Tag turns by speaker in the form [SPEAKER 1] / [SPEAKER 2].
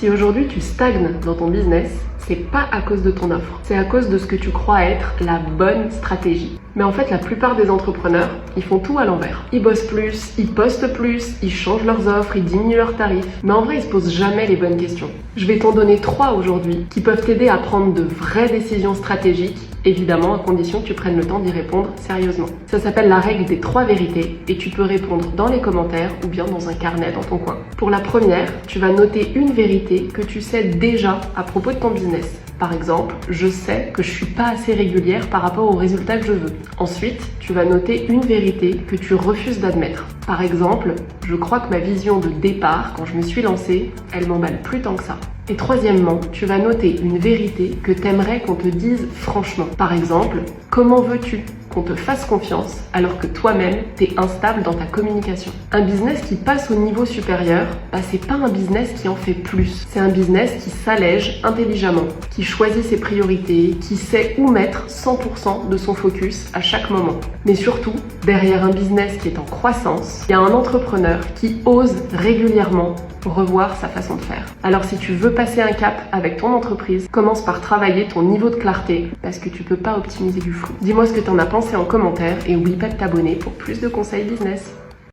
[SPEAKER 1] Si aujourd'hui tu stagnes dans ton business, c'est pas à cause de ton offre, c'est à cause de ce que tu crois être la bonne stratégie. Mais en fait, la plupart des entrepreneurs, ils font tout à l'envers. Ils bossent plus, ils postent plus, ils changent leurs offres, ils diminuent leurs tarifs. Mais en vrai, ils se posent jamais les bonnes questions. Je vais t'en donner 3 aujourd'hui qui peuvent t'aider à prendre de vraies décisions stratégiques, évidemment à condition que tu prennes le temps d'y répondre sérieusement. Ça s'appelle la règle des 3 vérités et tu peux répondre dans les commentaires ou bien dans un carnet dans ton coin. Pour la première, tu vas noter une vérité que tu sais déjà à propos de ton business. Par exemple, je sais que je suis pas assez régulière par rapport aux résultats que je veux. Ensuite, tu vas noter une vérité que tu refuses d'admettre. Par exemple, je crois que ma vision de départ, quand je me suis lancée, elle m'emballe plus tant que ça. Et troisièmement, tu vas noter une vérité que t'aimerais qu'on te dise franchement. Par exemple, comment veux-tu qu'on te fasse confiance alors que toi-même, t'es instable dans ta communication? Un business qui passe au niveau supérieur, c'est pas un business qui en fait plus. C'est un business qui s'allège intelligemment, qui choisit ses priorités, qui sait où mettre 100% de son focus à chaque moment. Mais surtout, derrière un business qui est en croissance, il y a un entrepreneur qui ose régulièrement revoir sa façon de faire. Alors si tu veux passer un cap avec ton entreprise, commence par travailler ton niveau de clarté parce que tu peux pas optimiser du flou. Dis-moi ce que t'en as pensé en commentaire et oublie pas de t'abonner pour plus de conseils business.